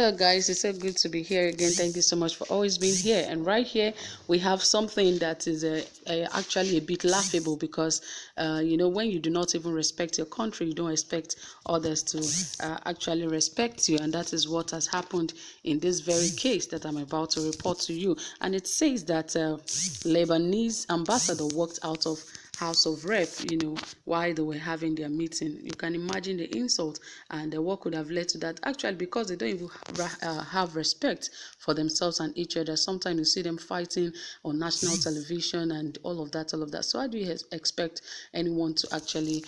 Hello guys, it's so good to be here again. Thank you so much for always being here. And right here we have something that is actually a bit laughable because when you do not even respect your country, you don't expect others to actually respect you, and that is what has happened in this very case that I'm about to report to you. And it says that Lebanese ambassador walked out of House of Rep, while they were having their meeting. You can imagine the insult and what could have led to that. Actually, because they don't even have respect for themselves and each other. Sometimes you see them fighting on national television and all of that. So how do you expect anyone to actually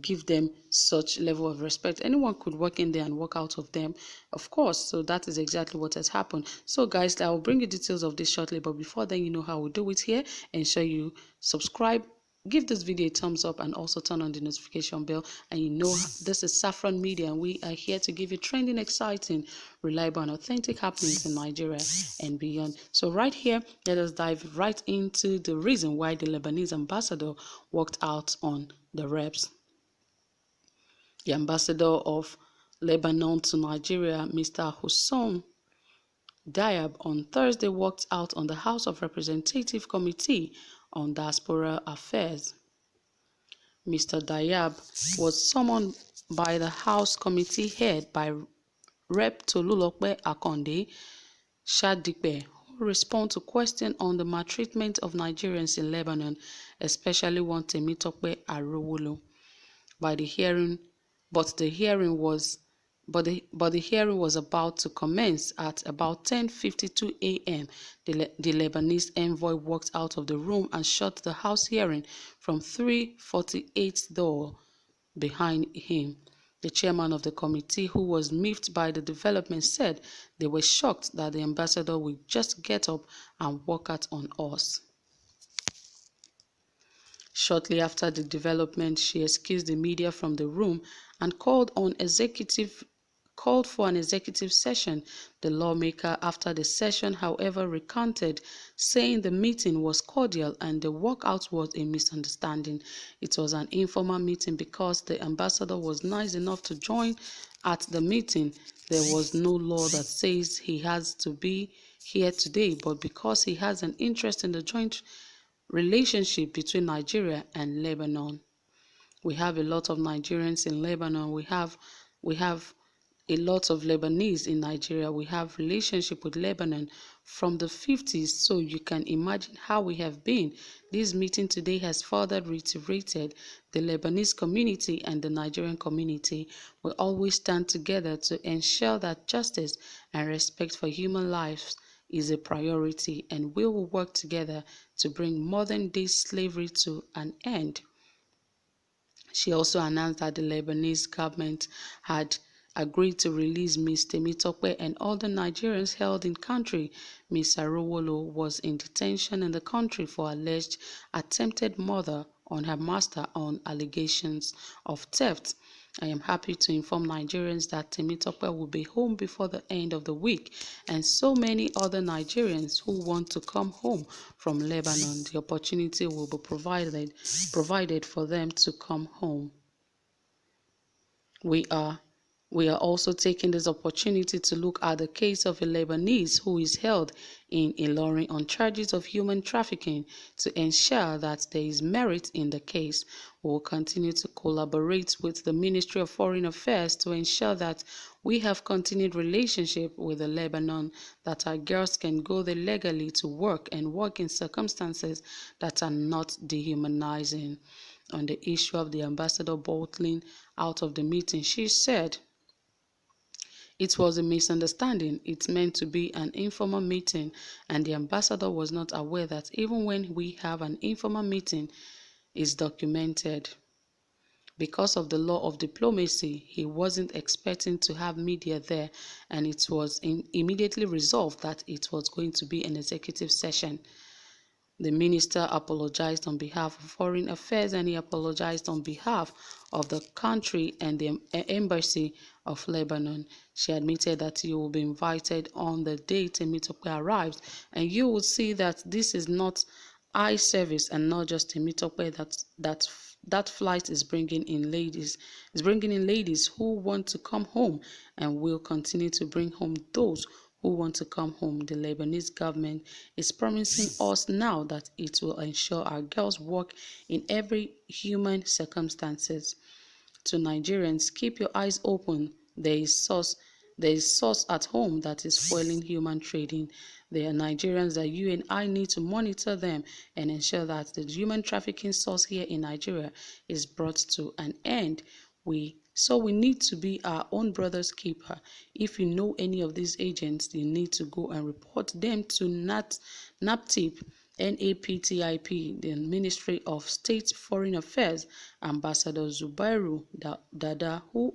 give them such level of respect? Anyone could walk in there and walk out of them, of course. So that is exactly what has happened. So guys, I will bring you details of this shortly, but before then, you know how we do it here. Ensure you subscribe, give this video a thumbs up, and also turn on the notification bell. And this is Saffron Media, and we are here to give you trending, exciting, reliable, and authentic happenings in Nigeria and beyond. So right here, let us dive right into the reason why the Lebanese ambassador walked out on the reps. The ambassador of Lebanon to Nigeria, Mr. Hussein Diab, on Thursday walked out on the House of Representatives Committee on Diaspora Affairs. Mr. Diab was summoned by the House Committee head by Rep. Tolulope Akonde Shadipe, who responded to questions on the maltreatment of Nigerians in Lebanon, especially one Temitope Arowolo. By the hearing, but the hearing was about to commence at about 10:52 a.m. The Lebanese envoy walked out of the room and shut the House hearing from 348 door behind him. The chairman of the committee, who was miffed by the development, said they were shocked that the ambassador would just get up and walk out on us. Shortly after the development, she excused the media from the room and called for an executive session. The lawmaker, after the session, however, recanted, saying the meeting was cordial and the walkout was a misunderstanding. It was an informal meeting because the ambassador was nice enough to join at the meeting. There was no law that says he has to be here today, but because he has an interest in the joint relationship between Nigeria and Lebanon. We have a lot of Nigerians in Lebanon. We have a lot of Lebanese in Nigeria. We have relationship with Lebanon from the 50s, so you can imagine how we have been. This meeting today has further reiterated the Lebanese community and the Nigerian community will always stand together to ensure that justice and respect for human lives is a priority, and we will work together to bring modern-day slavery to an end. She also announced that the Lebanese government had agreed to release Ms. Temitope and other Nigerians held in country. Ms. Arowolo was in detention in the country for alleged attempted murder on her master on allegations of theft. I am happy to inform Nigerians that Temitope will be home before the end of the week, and so many other Nigerians who want to come home from Lebanon, the opportunity will be provided for them to come home. We are also taking this opportunity to look at the case of a Lebanese who is held in Ilorin on charges of human trafficking to ensure that there is merit in the case. We will continue to collaborate with the Ministry of Foreign Affairs to ensure that we have continued relationship with the Lebanon, that our girls can go there legally to work and work in circumstances that are not dehumanizing. On the issue of the ambassador bottling out of the meeting, she said, "It was a misunderstanding. It meant to be an informal meeting, and the ambassador was not aware that even when we have an informal meeting, it's documented. Because of the law of diplomacy, he wasn't expecting to have media there, and it was immediately resolved that it was going to be an executive session." The minister apologized on behalf of Foreign Affairs, and he apologized on behalf of the country and the embassy of Lebanon. She admitted that you will be invited on the day Temitope arrives, and you will see that this is not eye service and not just Temitope that flight is bringing in ladies who want to come home, and will continue to bring home those who want to come home. The Lebanese government is promising us now that it will ensure our girls work in every human circumstances. To Nigerians, keep your eyes open. There is source at home that is fueling human trading. There are Nigerians that you and I need to monitor them and ensure that the human trafficking source here in Nigeria is brought to an end. We need to be our own brother's keeper. If you know any of these agents, you need to go and report them to NAPTIP, NAPTIP, the Ministry of State Foreign Affairs. Ambassador Zubairu Dada, who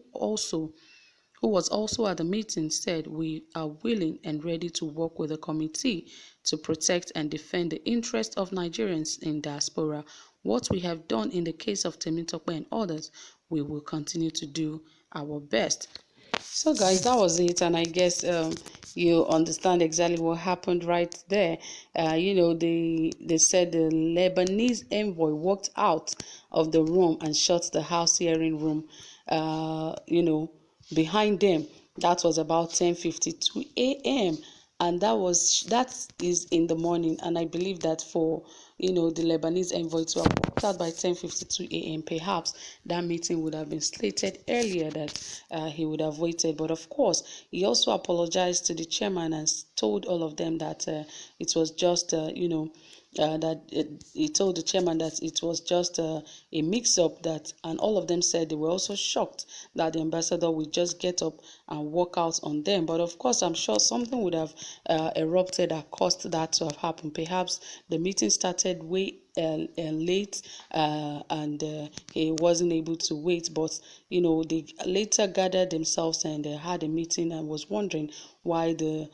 was also at the meeting, said, "We are willing and ready to work with the committee to protect and defend the interests of Nigerians in diaspora. What we have done in the case of Temitope and others, we will continue to do our best." So, guys, that was it, and I guess you understand exactly what happened right there. They said the Lebanese envoy walked out of the room and shut the House hearing room. Uh, you know, Behind them. That was about 10:52 a.m. and that is in the morning. And I believe that for the Lebanese envoy to have walked out by 10:52 a.m., perhaps that meeting would have been slated earlier, that he would have waited. But of course, he also apologized to the chairman and told all of them that it was just he told the chairman that it was just a mix-up, and all of them said they were also shocked that the ambassador would just get up and walk out on them. But of course, I'm sure something would have erupted that caused that to have happened. Perhaps the meeting started way late, and he wasn't able to wait. But they later gathered themselves and had a meeting and was wondering why the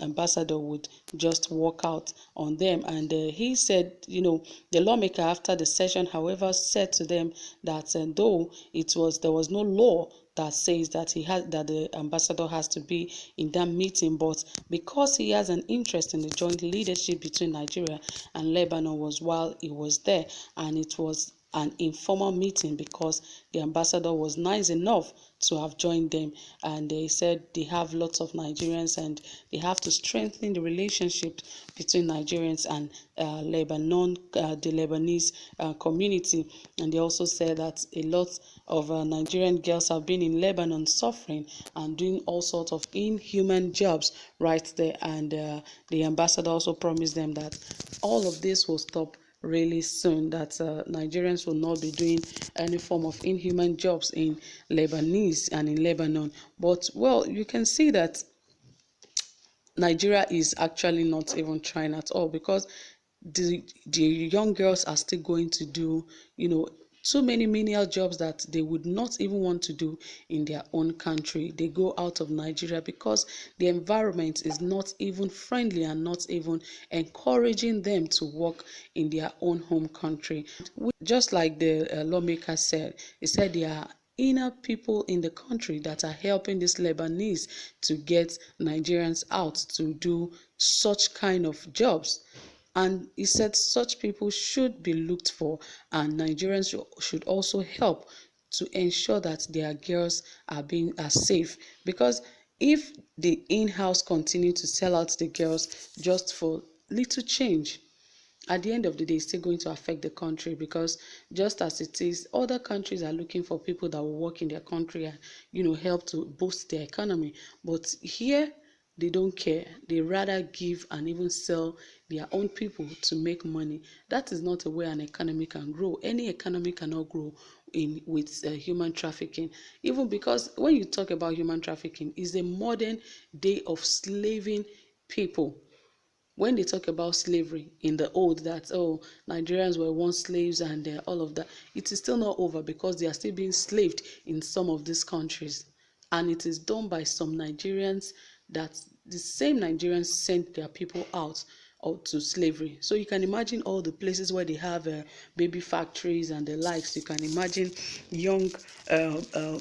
ambassador would just walk out on them. And he said, the lawmaker after the session, however, said to them that though there was no law that says that the ambassador has to be in that meeting, but because he has an interest in the joint leadership between Nigeria and Lebanon was while he was there, and it was an informal meeting because the ambassador was nice enough to have joined them, and they said they have lots of Nigerians and they have to strengthen the relationship between Nigerians and Lebanon, the Lebanese community. And they also said that a lot of Nigerian girls have been in Lebanon suffering and doing all sorts of inhuman jobs right there, and the ambassador also promised them that all of this will stop really soon, that Nigerians will not be doing any form of inhuman jobs in Lebanese and in Lebanon. But, well, you can see that Nigeria is actually not even trying at all, because the young girls are still going to do, too many menial jobs that they would not even want to do in their own country. They go out of Nigeria because the environment is not even friendly and not even encouraging them to work in their own home country. Just like the lawmaker said, he said there are inner people in the country that are helping these Lebanese to get Nigerians out to do such kind of jobs. And he said such people should be looked for, and Nigerians should also help to ensure that their girls are safe. Because if the in-house continue to sell out the girls just for little change, at the end of the day, it's still going to affect the country, because just as it is, other countries are looking for people that will work in their country and, help to boost their economy. But here, they don't care. They rather give and even sell their own people to make money. That is not a way an economy can grow. Any economy cannot grow with human trafficking. Even because when you talk about human trafficking, it's a modern day of slaving people. When they talk about slavery in the old, that Nigerians were once slaves and all of that, it is still not over, because they are still being slaved in some of these countries, and it is done by some Nigerians, that the same Nigerians sent their people out to slavery. So you can imagine all the places where they have baby factories and the likes. You can imagine young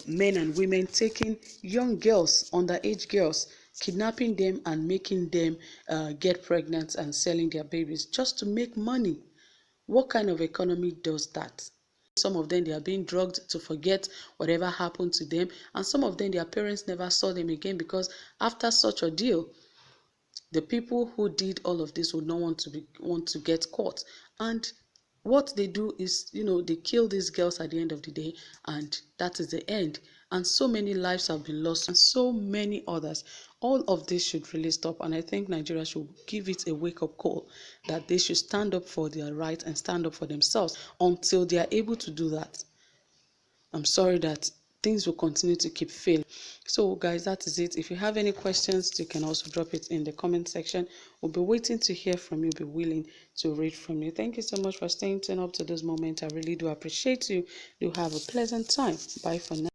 men and women taking young girls, underage girls, kidnapping them and making them get pregnant and selling their babies just to make money. What kind of economy does that? Some of them, they are being drugged to forget whatever happened to them. And some of them, their parents never saw them again, because after such a deal, the people who did all of this would not want to get caught. And what they do is, they kill these girls at the end of the day, and that is the end. And so many lives have been lost, and so many others. All of this should really stop, and I think Nigeria should give it a wake-up call that they should stand up for their rights and stand up for themselves. Until they are able to do that, I'm sorry that things will continue to keep failing. So guys, that is it. If you have any questions, you can also drop it in the comment section. We'll be waiting to hear from you, be willing to read from you. Thank you so much for staying tuned up to this moment. I really do appreciate you. Do have a pleasant time. Bye for now.